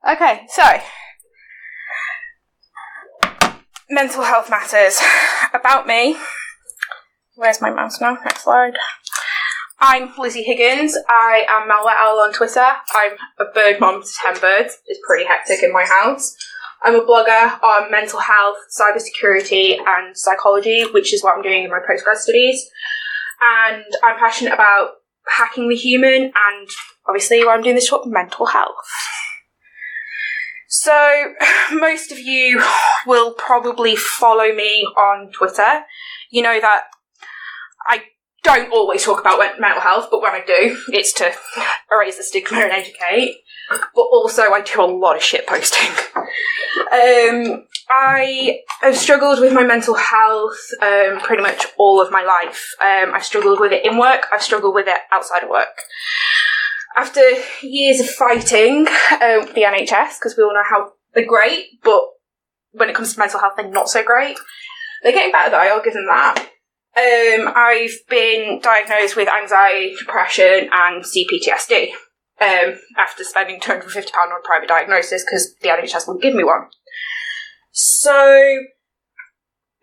Okay, so mental health matters. About me. Where's my mouse now? Next slide. I'm Lizzy Higgins. I am Malware Owl on Twitter. I'm a bird mom to 10 birds. It's pretty hectic in my house. I'm a blogger on mental health, cybersecurity and psychology, which is what I'm doing in my postgrad studies. And I'm passionate about hacking the human, and obviously why I'm doing this talk, mental health. So most of you will probably follow me on Twitter. You know that I don't always talk about mental health, but when I do, it's to erase the stigma and educate. But also I do a lot of shit posting. I have struggled with my mental health pretty much all of my life. I've struggled with it in work, I've struggled with it outside of work. After years of fighting the NHS, because we all know how they're great, but when it comes to mental health, they're not so great. They're getting better though, I'll give them that. I've been diagnosed with anxiety, depression and CPTSD after spending £250 on a private diagnosis because the NHS wouldn't give me one. So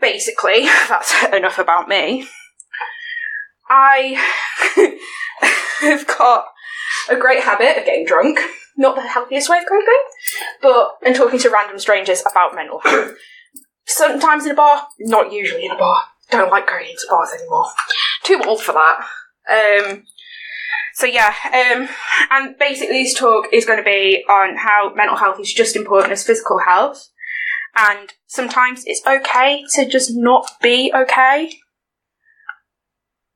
basically, that's enough about me. I have got a great habit of getting drunk. Not the healthiest way of coping, and talking to random strangers about mental health. Sometimes in a bar, not usually in a bar. Don't like going into bars anymore. Too old for that. And basically this talk is going to be on how mental health is just important as physical health. And sometimes it's okay to just not be okay.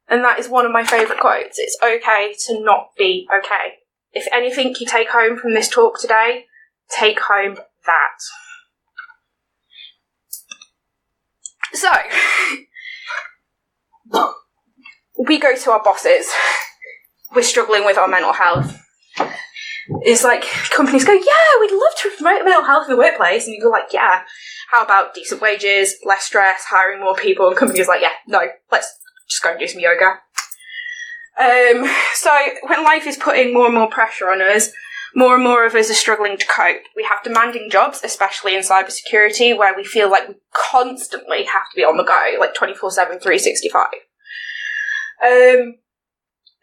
And that is one of my favourite quotes. It's okay to not be okay. If anything you take home from this talk today, take home that. So, we go to our bosses. We're struggling with our mental health. It's like, companies go, yeah, we'd love to promote mental health in the workplace. And you go like, yeah, how about decent wages, less stress, hiring more people? And companies are like, yeah, no, let's just go and do some yoga. So when life is putting more and more pressure on us, more and more of us are struggling to cope. We have demanding jobs, especially in cybersecurity, where we feel like we constantly have to be on the go, like 24/7, 365.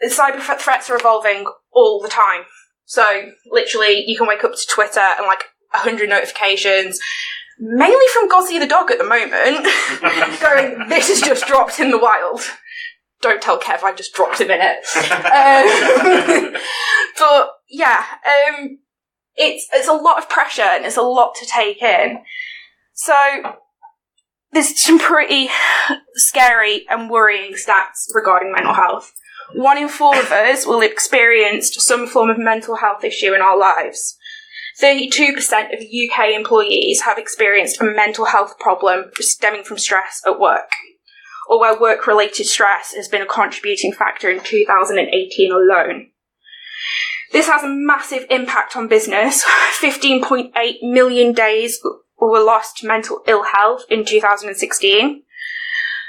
Cyber threats are evolving all the time. So literally, you can wake up to Twitter and like 100 notifications, mainly from Gozzy the dog at the moment, going, this has just dropped in the wild. Don't tell Kev, I just dropped him in it. But yeah, it's a lot of pressure and it's a lot to take in. So there's some pretty scary and worrying stats regarding mental health. 1 in 4 of us will have experienced some form of mental health issue in our lives. 32% of UK employees have experienced a mental health problem stemming from stress at work, or where work-related stress has been a contributing factor in 2018 alone. This has a massive impact on business. 15.8 million days were lost to mental ill health in 2016.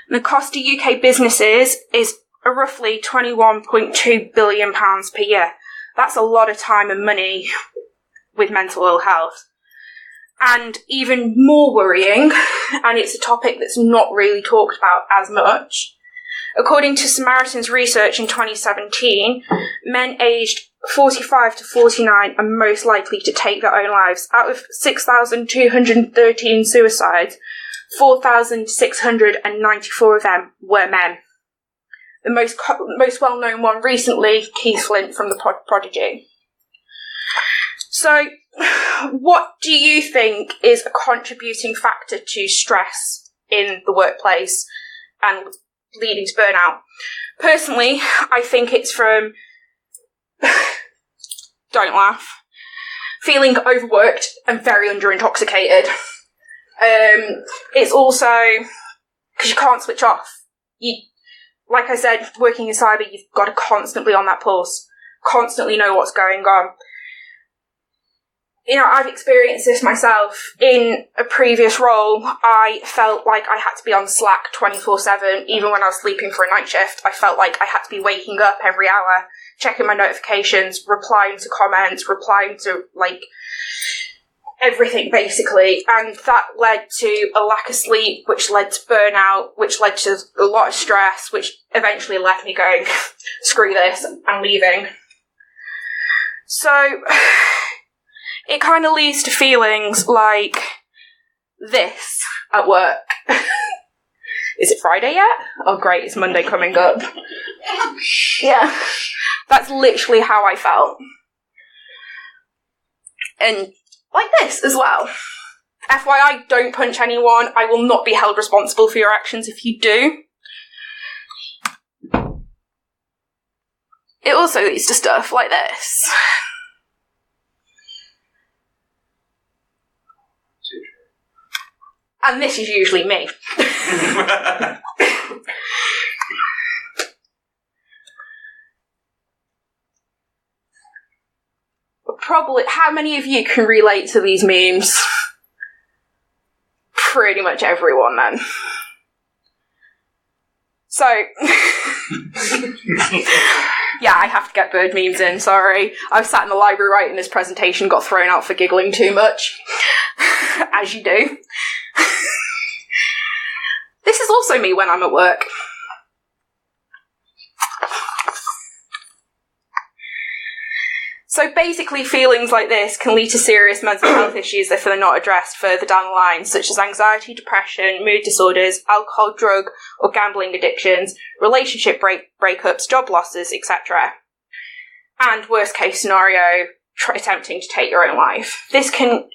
The cost to UK businesses is roughly £21.2 billion per year. That's a lot of time and money with mental ill health. And even more worrying, and it's a topic that's not really talked about as much, according to Samaritan's research in 2017, men aged 45 to 49 are most likely to take their own lives. Out of 6,213 suicides, 4,694 of them were men. The most well-known one recently, Keith Flint from the Prodigy. So, what do you think is a contributing factor to stress in the workplace and leading to burnout? Personally, I think it's from, don't laugh, feeling overworked and very under-intoxicated. It's also because you can't switch off. Like I said, working in cyber, you've got to constantly on that pulse, constantly know what's going on. You know, I've experienced this myself. In a previous role, I felt like I had to be on Slack 24/7, even when I was sleeping for a night shift. I felt like I had to be waking up every hour checking my notifications, replying to comments, replying to, like, everything, basically. And that led to a lack of sleep, which led to burnout, which led to a lot of stress, which eventually left me going, screw this, I'm leaving. So, it kind of leads to feelings like this at work. Is it Friday yet? Oh great, it's Monday coming up. Yeah, that's literally how I felt. And like this as well. FYI, don't punch anyone. I will not be held responsible for your actions if you do. It also leads to stuff like this. And this is usually me. Probably, how many of you can relate to these memes? Pretty much everyone, then. So, yeah, I have to get bird memes in, sorry. I was sat in the library writing this presentation, got thrown out for giggling too much. As you do. This is also me when I'm at work. So basically, feelings like this can lead to serious mental health issues if they're not addressed further down the line, such as anxiety, depression, mood disorders, alcohol, drug or gambling addictions, relationship breakups, job losses, etc. And worst case scenario, attempting to take your own life. This can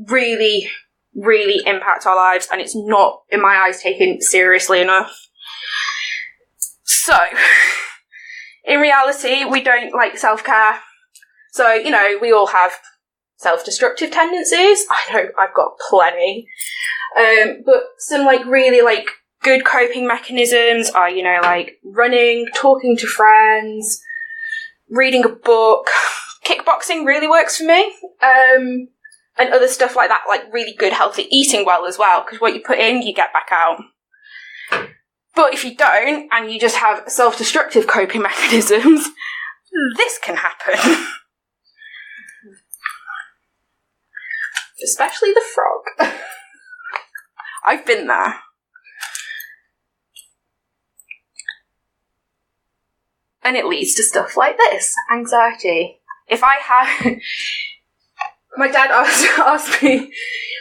really, really impact our lives, and it's not, in my eyes, taken seriously enough. So, in reality, we don't like self-care. So, you know, we all have self-destructive tendencies. I know I've got plenty. But some, like, really, like, good coping mechanisms are, you know, like, running, talking to friends, reading a book. Kickboxing really works for me. And other stuff like that, like really good healthy eating well as well, because what you put in, you get back out. But if you don't, and you just have self-destructive coping mechanisms, this can happen. Especially the frog. I've been there. And it leads to stuff like this, anxiety. If I had... My dad asked me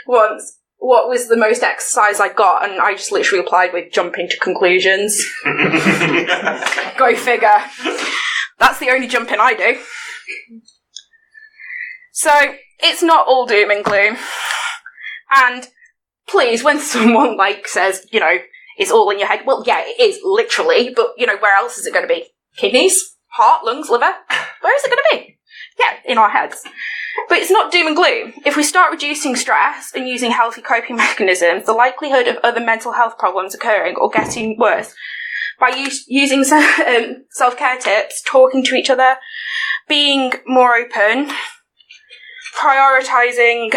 once what was the most exercise I got, and I just literally replied with jumping to conclusions. Go figure. That's the only jumping I do. So, it's not all doom and gloom. And please, when someone, like, says, you know, it's all in your head, well, yeah, it is, literally, but, you know, where else is it going to be? Kidneys? Heart? Lungs? Liver? Where is it going to be? Yeah, in our heads. But it's not doom and gloom. If we start reducing stress and using healthy coping mechanisms, the likelihood of other mental health problems occurring or getting worse by using self-care tips, talking to each other, being more open, prioritising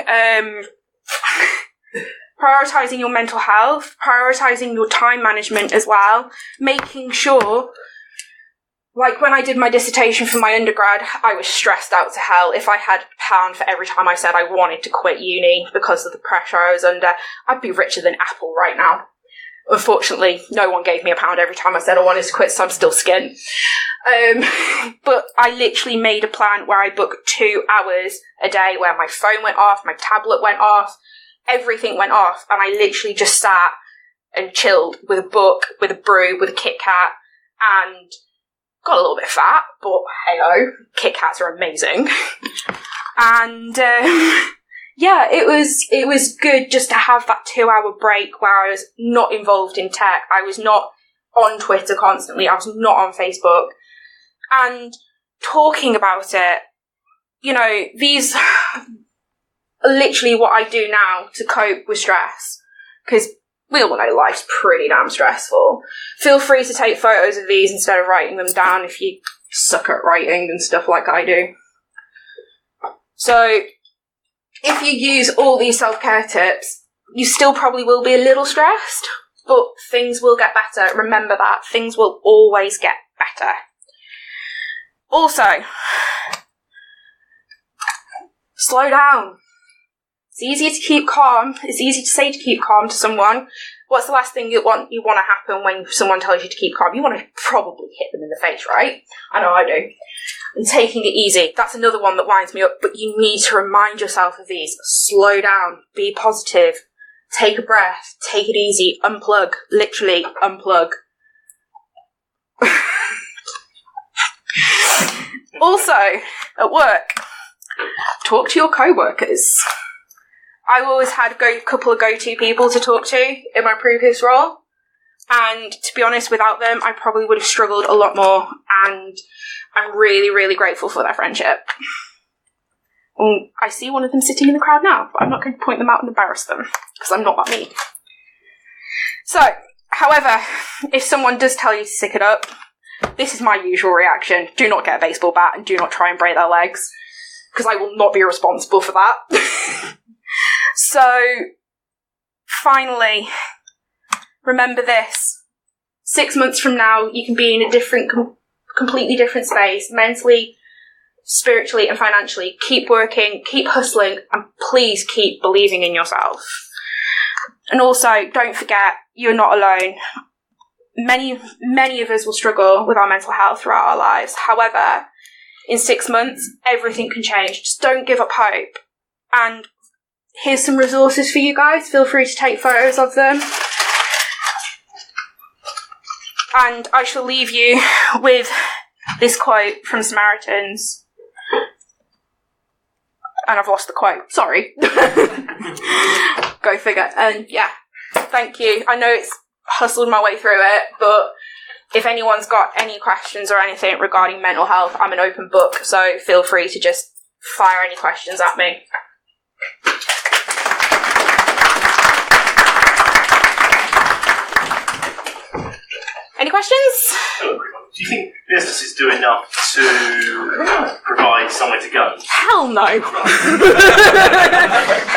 your mental health, prioritising your time management as well, making sure... Like, when I did my dissertation for my undergrad, I was stressed out to hell. If I had a pound for every time I said I wanted to quit uni because of the pressure I was under, I'd be richer than Apple right now. Unfortunately, no one gave me a pound every time I said I wanted to quit, so I'm still skint. But I literally made a plan where I booked 2 hours a day where my phone went off, my tablet went off, everything went off, and I literally just sat and chilled with a book, with a brew, with a Kit Kat, and... got a little bit fat, but hey-ho, Kit Kats are amazing. And, yeah, it was good just to have that 2-hour break where I was not involved in tech. I was not on Twitter constantly. I was not on Facebook. And talking about it, you know, these are literally what I do now to cope with stress. Because we all know life's pretty damn stressful. Feel free to take photos of these instead of writing them down if you suck at writing and stuff like I do. So, if you use all these self-care tips, you still probably will be a little stressed, but things will get better. Remember that. Things will always get better. Also, slow down. It's easy to keep calm. It's easy to say to keep calm to someone. What's the last thing you want to happen when someone tells you to keep calm? You want to probably hit them in the face, right? I know I do. And taking it easy. That's another one that winds me up, but you need to remind yourself of these. Slow down. Be positive. Take a breath. Take it easy. Unplug. Literally, unplug. Also, at work, talk to your co-workers. I always had a couple of go-to people to talk to in my previous role, and to be honest, without them, I probably would have struggled a lot more, and I'm really, really grateful for their friendship. And I see one of them sitting in the crowd now, but I'm not going to point them out and embarrass them, because I'm not that mean. So, however, if someone does tell you to stick it up, this is my usual reaction. Do not get a baseball bat and do not try and break their legs, because I will not be responsible for that. So, finally, remember this. 6 months from now, you can be in a different, completely different space, mentally, spiritually, and financially. Keep working, keep hustling, and please keep believing in yourself. And also, don't forget, you're not alone. Many of us will struggle with our mental health throughout our lives. However, in 6 months, everything can change. Just don't give up hope. And here's some resources for you guys. Feel free to take photos of them. And I shall leave you with this quote from Samaritans. And I've lost the quote. Sorry. Go figure. And yeah, thank you. I know it's hustled my way through it, but if anyone's got any questions or anything regarding mental health, I'm an open book, so feel free to just fire any questions at me. Any questions? Do you think business is doing enough to provide somewhere to go? Hell no.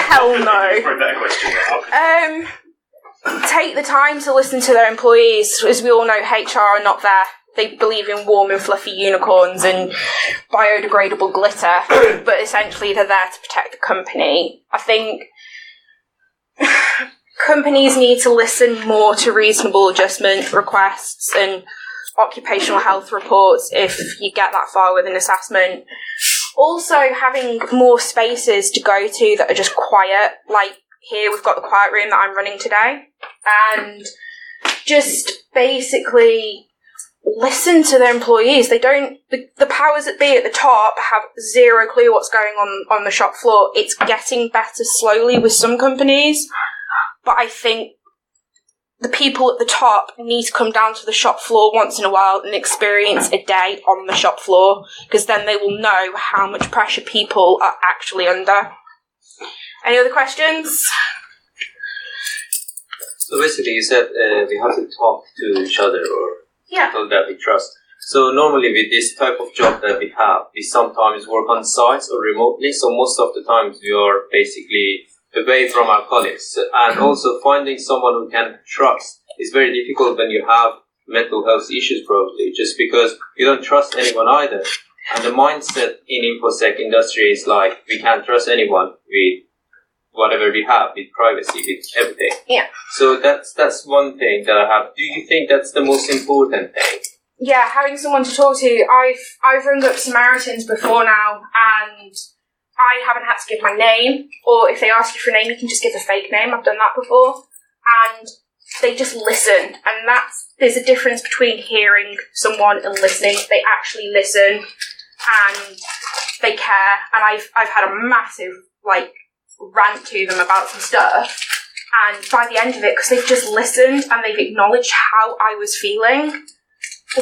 Hell no. Probably a better question. Take the time to listen to their employees. As we all know, HR are not there. They believe in warm and fluffy unicorns and biodegradable glitter, but essentially they're there to protect the company. I think companies need to listen more to reasonable adjustment requests and occupational health reports if you get that far with an assessment. Also, having more spaces to go to that are just quiet, like here we've got the quiet room that I'm running today, and just basically listen to their employees. They don't, the powers that be at the top have zero clue what's going on the shop floor. It's getting better slowly with some companies, but I think the people at the top need to come down to the shop floor once in a while and experience a day on the shop floor, because then they will know how much pressure people are actually under. Any other questions? So basically you said we have to talk to each other or people that we trust. So normally with this type of job that we have, we sometimes work on sites or remotely, so most of the times we are basically away from our colleagues. And also finding someone who can trust is very difficult when you have mental health issues probably, just because you don't trust anyone either. And the mindset in InfoSec industry is like, we can't trust anyone with whatever we have, with privacy, with everything. Yeah. So that's one thing that I have. Do you think that's the most important thing? Yeah, having someone to talk to. I've rung up Samaritans before now, and I haven't had to give my name, or if they ask you for a name, you can just give a fake name. I've done that before. And they just listen. And there's a difference between hearing someone and listening. They actually listen, and they care. And I've had a massive, rant to them about some stuff. And by the end of it, because they've just listened and they've acknowledged how I was feeling,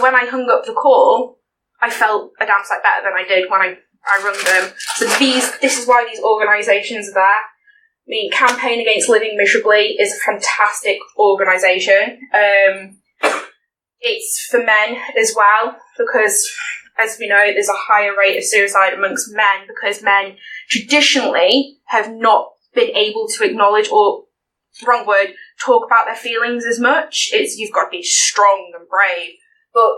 when I hung up the call, I felt a damn sight better than I did when I rung them. So this is why these organisations are there. I mean, Campaign Against Living Miserably is a fantastic organisation. It's for men as well, because, as we know, there's a higher rate of suicide amongst men, because men traditionally have not been able to acknowledge, or, wrong word, talk about their feelings as much. You've got to be strong and brave. But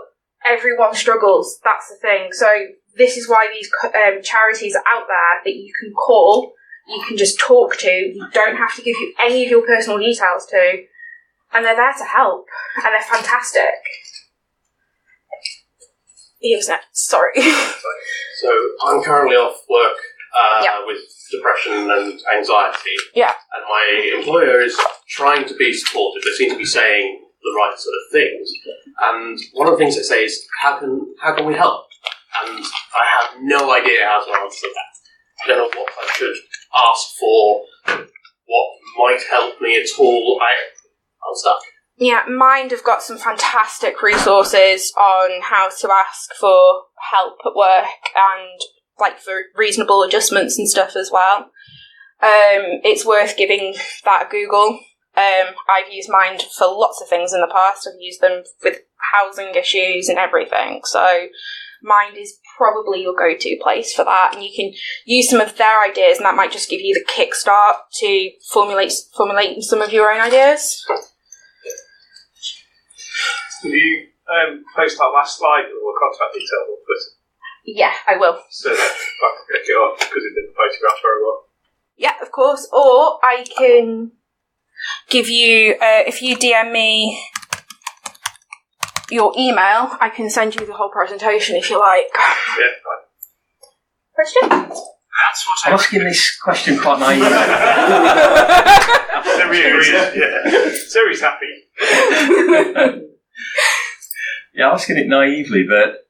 everyone struggles. That's the thing. So this is why these charities are out there that you can call, you can just talk to, you don't have to give you any of your personal details to, and they're there to help, and they're fantastic. Who's next? Sorry. So I'm currently off work with depression and anxiety. Yeah. And my employer is trying to be supportive. They seem to be saying the right sort of things. And one of the things they say is, how can we help? And I have no idea how to answer that. I don't know what I should ask for, what might help me at all. I'm stuck. Yeah, Mind have got some fantastic resources on how to ask for help at work and like for reasonable adjustments and stuff as well. It's worth giving that a Google. I've used Mind for lots of things in the past. I've used them with housing issues and everything. So Mind is probably your go-to place for that, and you can use some of their ideas, and that might just give you the kickstart to formulate some of your own ideas. Did you post our last slide or contact details on Twitter? Yeah, I will. So I can pick it up because it didn't photograph very well. Yeah, of course. Or I can give you, if you DM me your email, I can send you the whole presentation if you like. Yeah, fine. Question? I'm asking this question quite naively. Siri's happy. Yeah, I'm asking it naively, but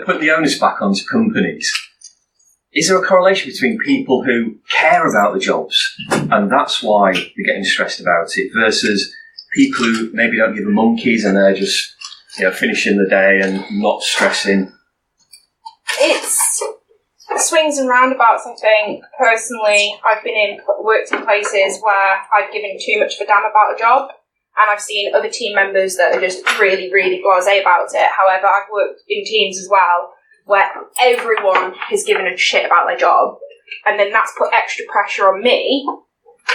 put the onus back onto companies. Is there a correlation between people who care about the jobs and that's why they're getting stressed about it versus people who maybe don't give a monkeys and they're just finishing the day and not stressing? It's swings and roundabouts, I think. Personally, I've worked in places where I've given too much of a damn about a job, and I've seen other team members that are just really, really blasé about it. However, I've worked in teams as well where everyone has given a shit about their job, and then that's put extra pressure on me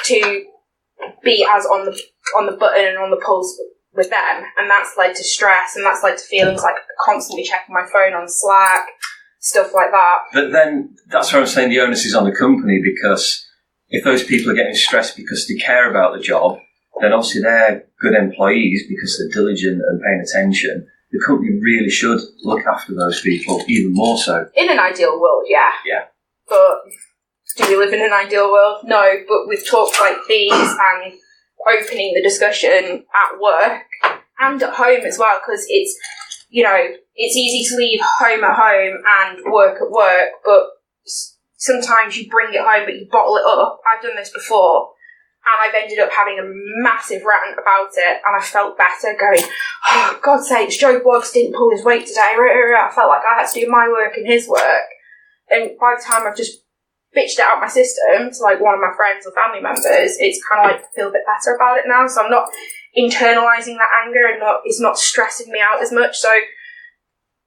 to be as on the button and on the pulse with them, and that's led to stress, and that's led to feelings like constantly checking my phone on Slack, stuff like that. But then that's where I'm saying the onus is on the company, because if those people are getting stressed because they care about the job, then obviously they're good employees because they're diligent and paying attention. The company really should look after those people, even more so. In an ideal world, yeah. Yeah. But do we live in an ideal world? No, but with talks like these and opening the discussion at work and at home as well, because it's, it's easy to leave home at home and work at work, but sometimes you bring it home but you bottle it up. I've done this before, and I've ended up having a massive rant about it, and I felt better going, oh, God's sakes, Joe Boggs didn't pull his weight today. I felt like I had to do my work and his work. And by the time I've just bitched it out my system to like one of my friends or family members, it's kind of like I feel a bit better about it now. So I'm not internalising that anger, and it's not stressing me out as much. So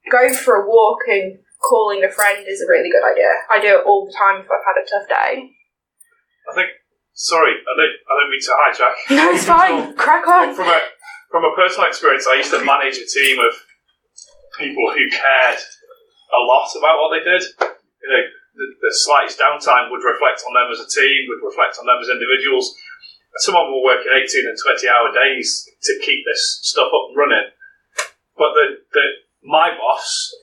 going for a walk and calling a friend is a really good idea. I do it all the time if I've had a tough day. I think. Sorry, I don't mean to hijack. No, it's fine. Crack on. From a personal experience, I used to manage a team of people who cared a lot about what they did. The slightest downtime would reflect on them as a team, would reflect on them as individuals. Some of them were working 18 and 20-hour days to keep this stuff up and running. But my boss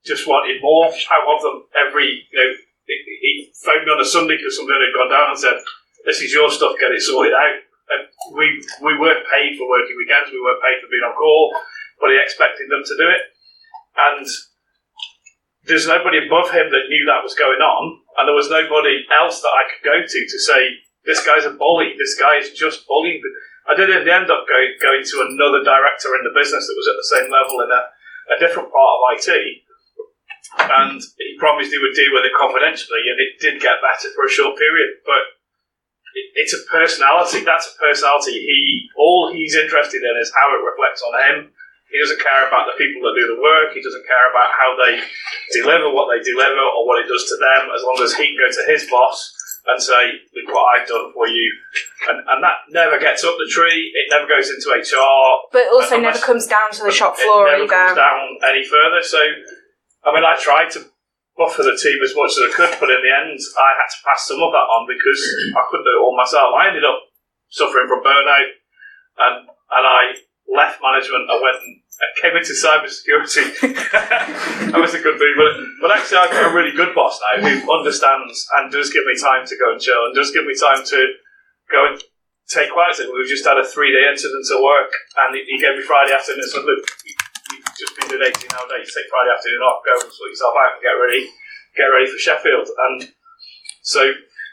just wanted more out of them every. He phoned me on a Sunday because something had gone down and said, "This is your stuff, get it sorted out." And we weren't paid for working weekends, we weren't paid for being on call, but he expected them to do it. And there's nobody above him that knew that was going on, and there was nobody else that I could go to say, "This guy's a bully, this guy is just bullying." I did end up going to another director in the business that was at the same level in a different part of IT. And he promised he would deal with it confidentially, and it did get better for a short period. But it's a personality. That's a personality. All he's interested in is how it reflects on him. He doesn't care about the people that do the work. He doesn't care about how they deliver what they deliver or what it does to them, as long as he can go to his boss and say, "Look what I've done for you. And that never gets up the tree, it never goes into HR. But it also never comes down to the shop floor either. It never comes down any further. So, I mean, I tried to buffer the team as much as I could, but in the end, I had to pass some of that on because I couldn't do it all myself. I ended up suffering from burnout, and I left management. I went and came into cybersecurity. That was a good thing, but actually I've got a really good boss now who understands and does give me time to go and chill and does give me time to go and take quiet. We've just had a 3-day incident at work, and he gave me Friday afternoon and said, look, you've just been doing 18-hour days, take Friday afternoon off, go and sort yourself out and get ready for Sheffield. And so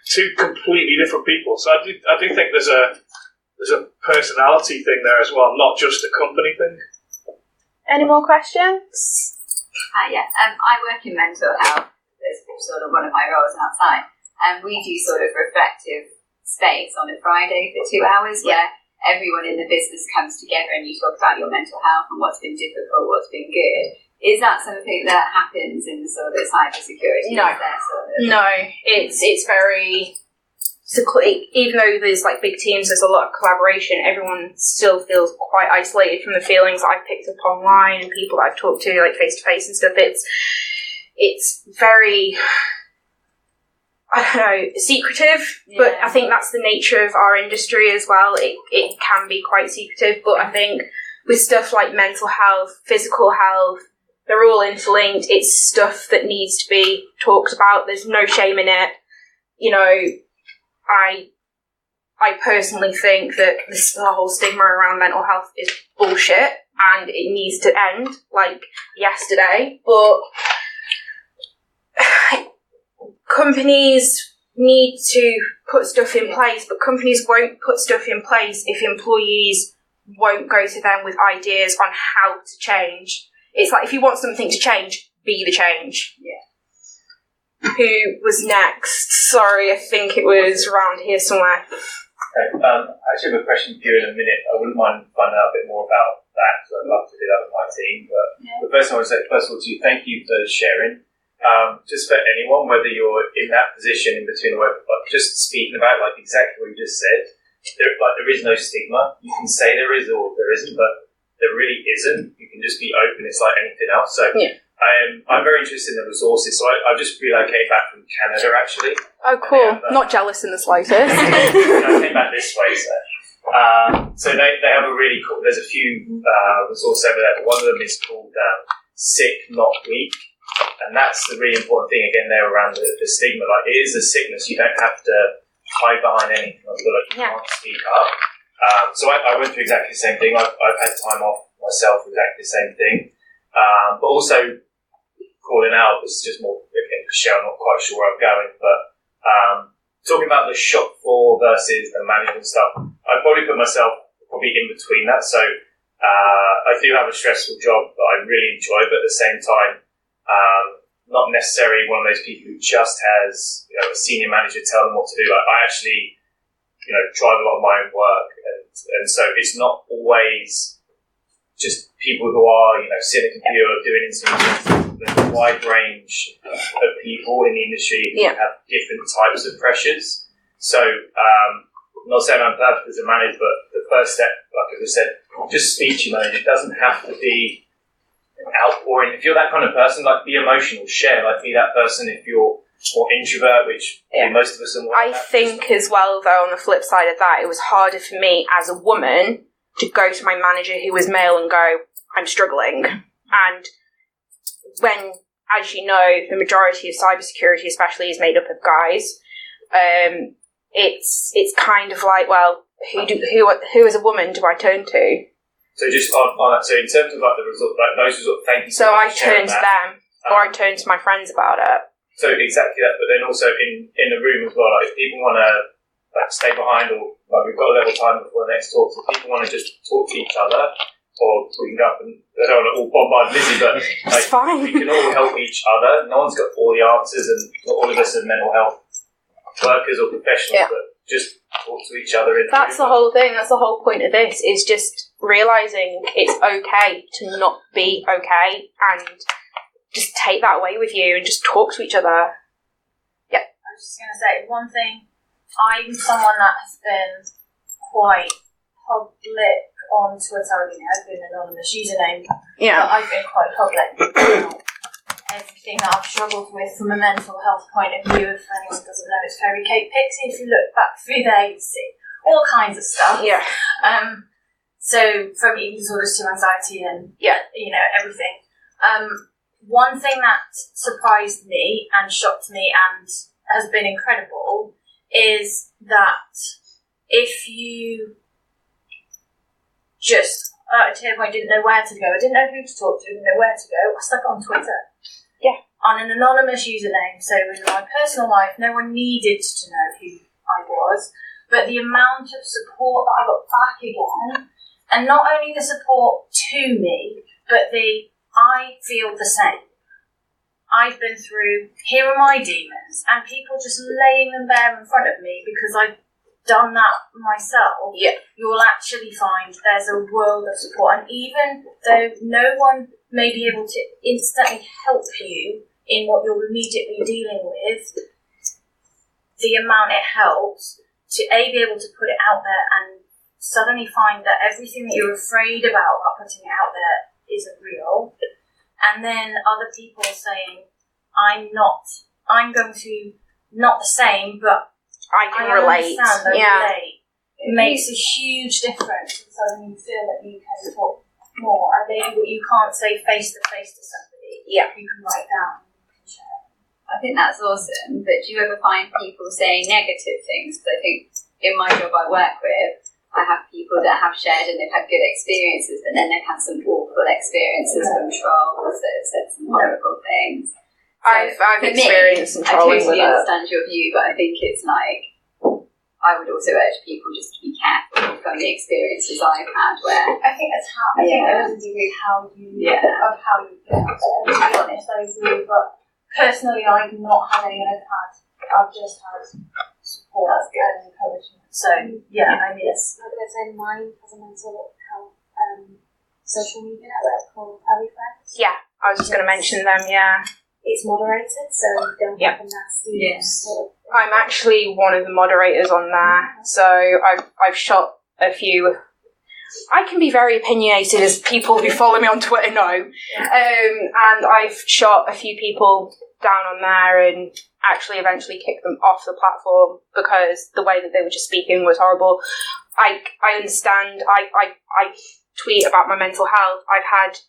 two completely different people. So I do think there's a personality thing there as well, not just a company thing. Any more questions? I work in mental health as sort of one of my roles outside, and we do sort of reflective space on a Friday for 2 hours where everyone in the business comes together and you talk about your mental health and what's been difficult, what's been good. Is that something that happens in the sort of cybersecurity? No. No, it's very... even though there's like big teams, there's a lot of collaboration, everyone still feels quite isolated from the feelings I've picked up online and people that I've talked to like face to face and stuff. It's very, I don't know, secretive, but I think that's the nature of our industry as well. It can be quite secretive, but I think with stuff like mental health, physical health, they're all interlinked. It's stuff that needs to be talked about. There's no shame in it. You know, I personally think that the whole stigma around mental health is bullshit and it needs to end, like yesterday. But companies need to put stuff in place, but companies won't put stuff in place if employees won't go to them with ideas on how to change. It's like, if you want something to change, be the change. Yeah. Who was next? Sorry, I think it was around here somewhere. Okay, I actually have a question for you in a minute. I wouldn't mind finding out a bit more about that, because I'd love to do that with my team. But the first thing I want to say, first of all, to you, thank you for sharing. Just for anyone, whether you're in that position in between the web, like just speaking about like exactly what you just said, there is no stigma. You can say there is or there isn't, but there really isn't. You can just be open. It's like anything else. So I'm very interested in the resources. So I just relocated back from Canada, actually. Oh, cool. Not jealous in the slightest. I came back this way, so they have a really cool, there's a few resources over there, but one of them is called Sick Not Weak. And that's the really important thing, again, there around the stigma. Like, it is a sickness. You don't have to hide behind anything. I feel like you can't speak up. So I went through exactly the same thing. I've had time off myself for exactly the same thing. But also, calling out, this is just more, again, for Michelle, I'm not quite sure where I'm going, but talking about the shop floor versus the management stuff, I'd probably put myself in between that. So I do have a stressful job that I really enjoy, but at the same time, not necessarily one of those people who just has, you know, a senior manager tell them what to do. Like, I actually, you know, drive a lot of my own work, and so it's not always just people who are, you know, sitting at a computer doing instruments. There's a wide range of people in the industry who have different types of pressures. So, I'm not saying I'm perfect as a manager, but the first step, like I said, just speak to your manager. It doesn't have to be outpouring. If you're that kind of person, like, be emotional, share, like, be that person. If you're more introvert, which most of us are more. I think as well, though, on the flip side of that, it was harder for me as a woman to go to my manager who was male and go, I'm struggling. And when, as you know, the majority of cybersecurity especially is made up of guys, it's kind of like, well, who as a woman do I turn to? So just on that, so in terms of like the result, like those results, thank you. So I turn to them, or I turn to my friends about it. So exactly that, but then also in the room as well, like, if people want to like stay behind, or like we've got a little time before the next talk, so if people want to just talk to each other, or we can go up and, I don't want to all bombard Lizzy, but like, it's fine. We can all help each other. No one's got all the answers, and not all of us are mental health workers or professionals, but just talk to each other. That's the whole thing. That's the whole point of this, is just realising it's okay to not be okay, and just take that away with you and just talk to each other. I was just going to say, one thing, I'm someone that has been quite public on Twitter. I mean, I've been an anonymous username, Yeah. but I've been quite public about everything that I've struggled with from a mental health point of view. If anyone doesn't know, it's Fairy Cake Pixie. If you look back through there, you see all kinds of stuff. Yeah. So from eating disorders to anxiety and everything. One thing that surprised me and shocked me and has been incredible is that if you just at a point didn't know where to go, I didn't know who to talk to, didn't know where to go, I stuck it on Twitter. Yeah. On an anonymous username, so in my personal life, no one needed to know who I was, but the amount of support that I got back again, and not only the support to me, but I feel the same. I've been through, here are my demons, and people just laying them bare in front of me because I've done that myself. Yeah. You will actually find there's a world of support, and even though no one may be able to instantly help you in what you're immediately dealing with, the amount it helps to be able to put it out there and suddenly find that everything that you're afraid about putting it out there isn't real. And then other people saying, I'm going through not the same, but I can relate. Understand, Yeah. relate. It makes a huge difference. And suddenly you feel that you can talk more. And maybe what you can't say face to face to somebody, Yeah. you can write down. You can share. I think that's awesome. But do you ever find people saying negative things? Because I think in my job I work with, I have people that have shared and they've had good experiences, but then they've had some awful experiences from trolls that have said some horrible things. So I've for experienced some me, I trolling totally with it. understand your view, but I think it's like, I would also urge people just to be careful from the experiences I've had where I think that's how. I think it doesn't do with how you get out there. To be honest, I agree. But personally, I've not had any. I've just had support and encouragement. So yeah, I mean, it's. I'm going to say mine has a mental health social media network called Ellie Friends. Yeah, I was just going to mention them, yeah. It's moderated, so you don't have a nasty sort of. I'm actually one of the moderators on there, so I've shot a few. I can be very opinionated, as people who follow me on Twitter know, and I've shot a few people down on there and actually eventually kicked them off the platform because the way that they were just speaking was horrible. I understand. I tweet about my mental health. I've had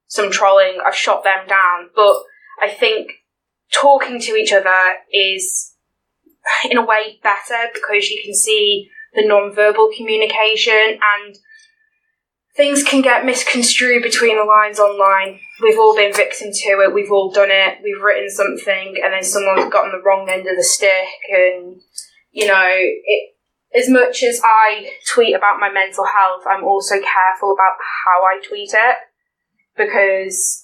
some trolling. I've shot them down, but I think talking to each other is, in a way, better because you can see the non-verbal communication and things can get misconstrued between the lines online. We've all been victim to it. We've all done it. We've written something and then someone's gotten the wrong end of the stick. And, as much as I tweet about my mental health, I'm also careful about how I tweet it because,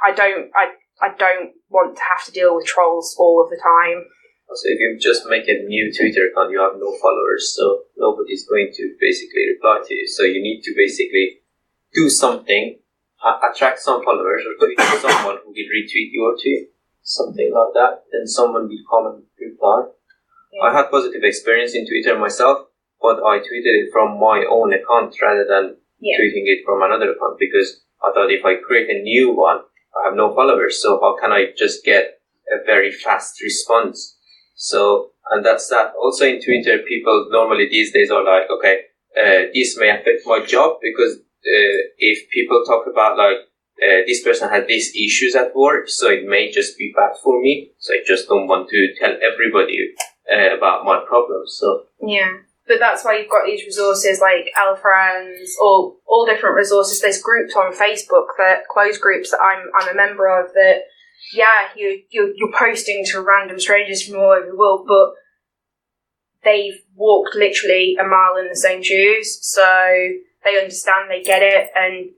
I don't want to have to deal with trolls all of the time. So if you just make a new Twitter account, you have no followers, so nobody's going to basically reply to you. So you need to basically do something, attract some followers, or tweet to someone who will retweet your tweet, something like that. Then someone will come and reply. Yeah. I had positive experience in Twitter myself, but I tweeted it from my own account rather than tweeting it from another account because I thought if I create a new one, I have no followers, so how can I just get a very fast response? So, and that's that. Also in Twitter, people normally these days are like, okay, this may affect my job because if people talk about this person had these issues at work, so it may just be bad for me. So I just don't want to tell everybody about my problems. So yeah. But that's why you've got these resources like L Friends, or all different resources. There's groups on Facebook, that closed groups that I'm a member of. That you're posting to random strangers from all over the world, but they've walked literally a mile in the same shoes, so they understand, they get it, and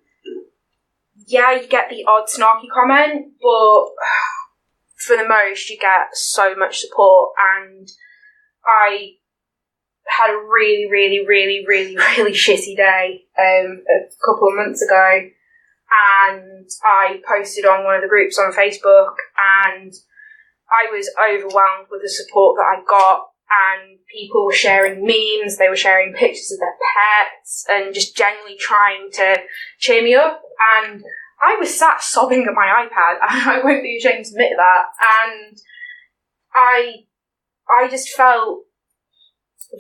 you get the odd snarky comment, but for the most, you get so much support. And I had a really, really, really, really, really shitty day a couple of months ago, and I posted on one of the groups on Facebook, and I was overwhelmed with the support that I got, and people were sharing memes, they were sharing pictures of their pets, and just generally trying to cheer me up. And I was sat sobbing at my iPad, and I won't be ashamed to admit that. And I just felt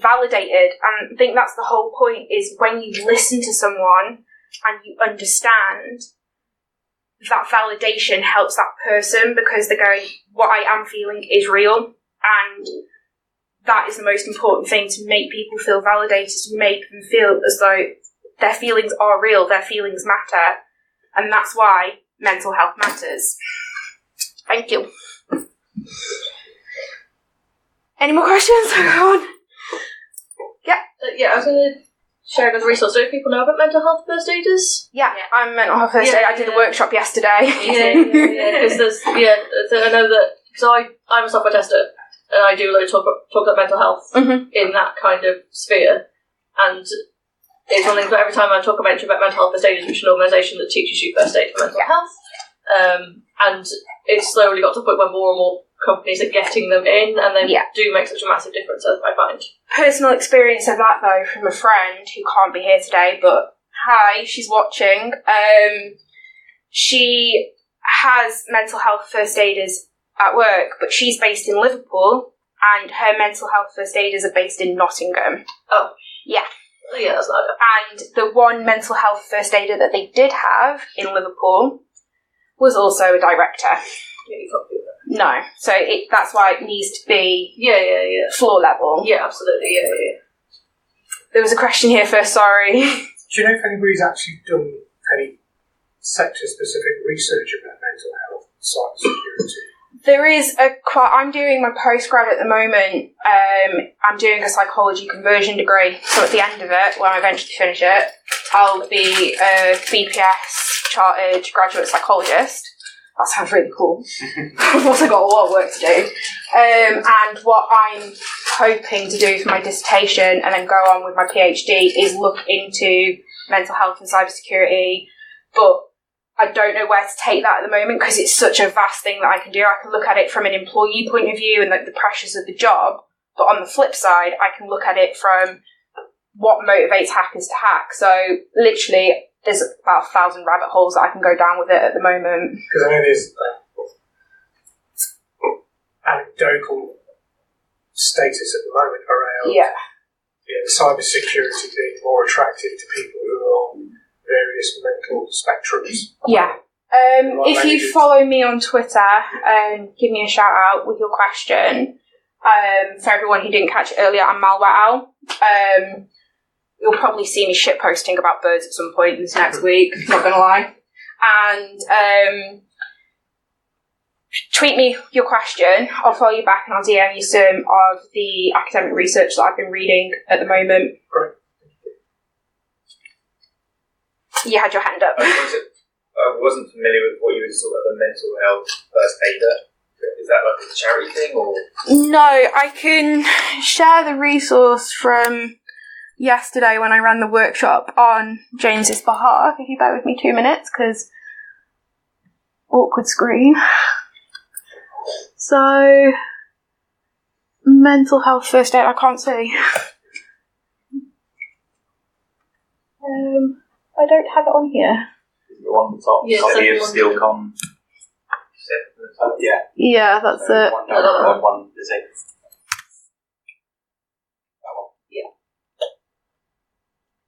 validated, and I think that's the whole point, is when you listen to someone and you understand, that validation helps that person, because they're going, what I am feeling is real, and that is the most important thing, to make people feel validated, to make them feel as though their feelings are real, their feelings matter, and that's why mental health matters. Thank you. Any more questions? Go on. Yeah, I was going to share another resource. Do people know about mental health first aiders? Yeah, I'm a mental health first aid. I did a workshop yesterday. Because I know that, because I'm a software tester, and I do a lot of talk about mental health in that kind of sphere. And it's one thing that every time I talk about mental health first aiders, which is an organisation that teaches you first aid for mental health, and it's slowly got to the point where more and more companies are getting them in, and they do make such a massive difference, I find. Personal experience of that, though, from a friend who can't be here today, but hi, she's watching. She has mental health first aiders at work, but she's based in Liverpool, and her mental health first aiders are based in Nottingham. Oh. Yeah. Yeah, that's not good. And the one mental health first aider that they did have in Liverpool was also a director. Yeah, you can't do that. No, so that's why it needs to be floor level. Yeah, absolutely, yeah. There was a question here first, sorry. Do you know if anybody's actually done any sector-specific research about mental health and cybersecurity? There is I'm doing my postgrad at the moment. I'm doing a psychology conversion degree, so at the end of it, when I eventually finish it, I'll be a BPS chartered graduate psychologist. That sounds really cool. I've also got a lot of work to do. And what I'm hoping to do for my dissertation and then go on with my PhD is look into mental health and cybersecurity, but I don't know where to take that at the moment because it's such a vast thing that I can do. I can look at it from an employee point of view and the pressures of the job, but on the flip side, I can look at it from what motivates hackers to hack. So literally, there's about 1,000 rabbit holes that I can go down with it at the moment. Because I know there's anecdotal status at the moment around cybersecurity being more attractive to people who are on various mental spectrums. Yeah. If you follow me on Twitter and give me a shout out with your question, for everyone who didn't catch it earlier, I'm Malware Al. You'll probably see me shitposting about birds at some point this next week, not gonna lie. And tweet me your question, I'll follow you back and I'll DM you some of the academic research that I've been reading at the moment. Great. You had your hand up. I wasn't familiar with what you were talking about, the mental health first aider. Is that like a charity thing, or? No, I can share the resource from yesterday when I ran the workshop on James's behalf, if you bear with me 2 minutes, because awkward screen. So, mental health first aid, I can't see. I don't have it on here. The one on the top, copy of SteelCon. Yeah, that's so it. One is it.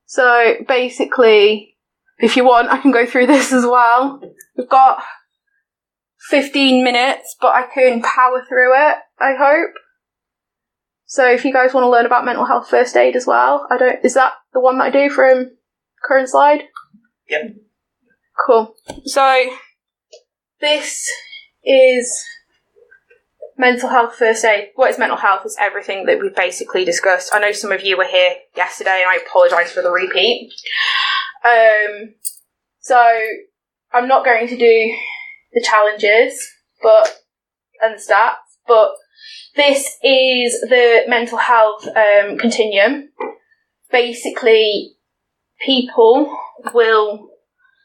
So basically, if you want, I can go through this as well. We've got 15 minutes, but I can power through it, I hope. So if you guys want to learn about mental health first aid as well, is that the one that I do from current slide? Yep. Cool. So this is mental health first aid. What is mental health? It's everything that we've basically discussed. I know some of you were here yesterday and I apologise for the repeat. So I'm not going to do the challenges and the stats, but this is the mental health continuum. Basically, people will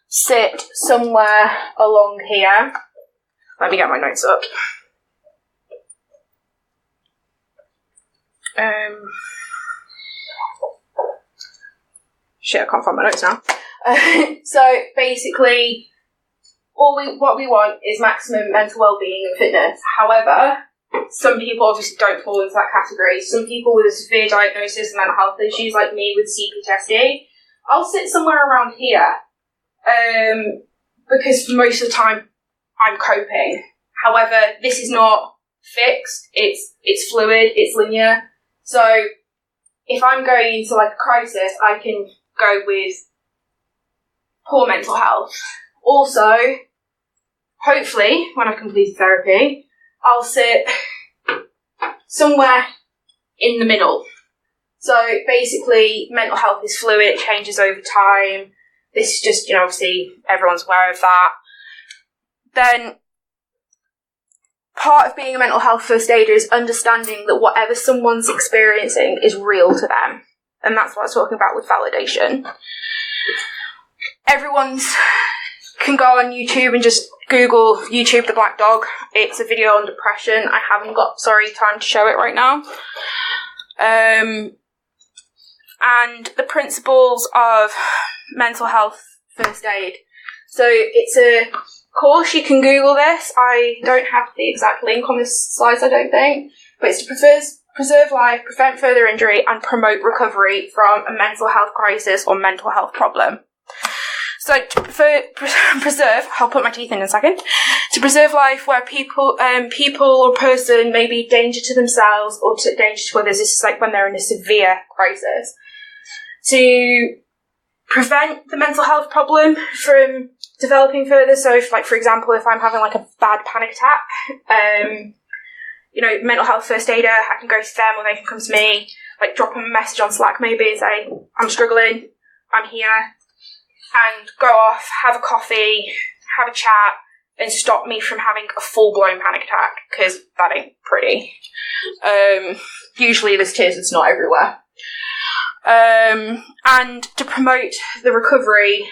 sit somewhere along here. Let me get my notes up. Shit, I can't find my notes now. So basically, what we want is maximum mental well-being and fitness. However, some people obviously don't fall into that category. Some people with a severe diagnosis of mental health issues, like me with CPTSD, I'll sit somewhere around here, because most of the time I'm coping. However, this is not fixed. It's fluid. It's linear. So if I'm going into like a crisis, I can go with poor mental health. Also, hopefully, when I've completed therapy, I'll sit somewhere in the middle. So basically, mental health is fluid, it changes over time. This is just, obviously everyone's aware of that. Then part of being a mental health first aider is understanding that whatever someone's experiencing is real to them. And that's what I was talking about with validation. Everyone's can go on YouTube and just Google YouTube the Black Dog. It's a video on depression. I haven't got, time to show it right now. And the principles of mental health first aid. So it's a course, you can Google this. I don't have the exact link on this slides, I don't think. But it's to preserve life, prevent further injury, and promote recovery from a mental health crisis or mental health problem. So to preserve, I'll put my teeth in a second. To preserve life where people or person may be danger to themselves or to danger to others. This is like when they're in a severe crisis. To prevent the mental health problem from developing further. So if, for example, if I'm having a bad panic attack, mental health first aider, I can go to them or they can come to me, drop them a message on Slack maybe and say, I'm struggling, I'm here, and go off, have a coffee, have a chat, and stop me from having a full-blown panic attack, because that ain't pretty. Usually there's tears and snot everywhere. And to promote the recovery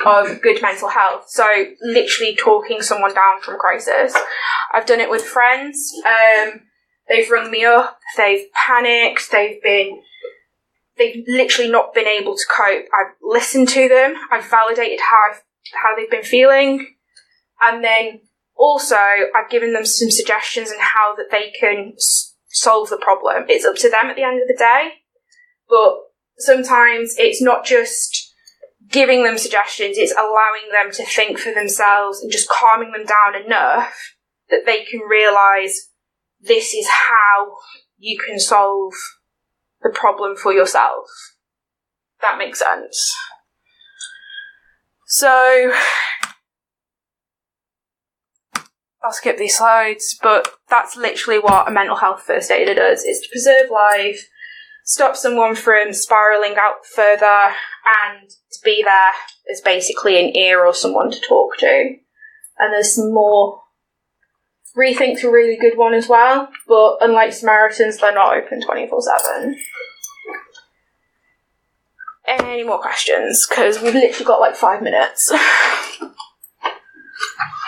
of good mental health. So literally talking someone down from crisis. I've done it with friends. They've rung me up, they've panicked, they've literally not been able to cope. I've listened to them, I've validated how they've been feeling, and then also I've given them some suggestions on how that they can solve the problem. It's up to them at the end of the day, but sometimes it's not just giving them suggestions, it's allowing them to think for themselves and just calming them down enough that they can realise this is how you can solve the problem for yourself. That makes sense. So I'll skip these slides, but that's literally what a mental health first aider does, is to preserve life, stop someone from spiralling out further, and to be there as basically an ear or someone to talk to. And there's some more. Rethink's a really good one as well, but unlike Samaritans, they're not open 24/7. Any more questions? Because we've literally got 5 minutes.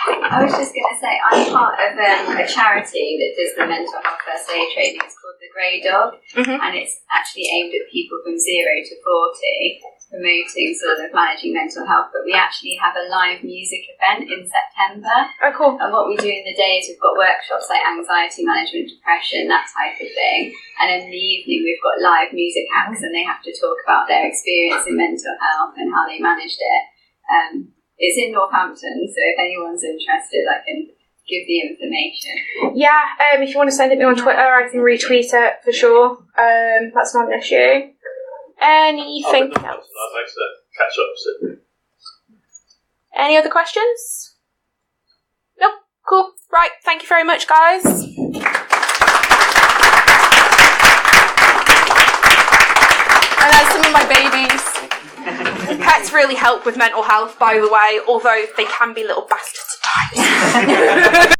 I was just going to say, I'm part of a charity that does the mental health first aid training. It's called The Grey Dog, and it's actually aimed at people from 0 to 40, promoting sort of managing mental health. But we actually have a live music event in September. Oh, cool. And what we do in the day is we've got workshops like anxiety management, depression, that type of thing. And in the evening, we've got live music acts, and they have to talk about their experience in mental health and how they managed it. It's in Northampton, so if anyone's interested, I can give the information. Yeah, if you want to send it me on Twitter, I can retweet it for sure. That's not an issue. Anything else? I'd like to catch up soon. Any other questions? Nope. Cool. Right. Thank you very much, guys. And there's some of my babies. Pets really help with mental health, by the way, although they can be little bastards at times.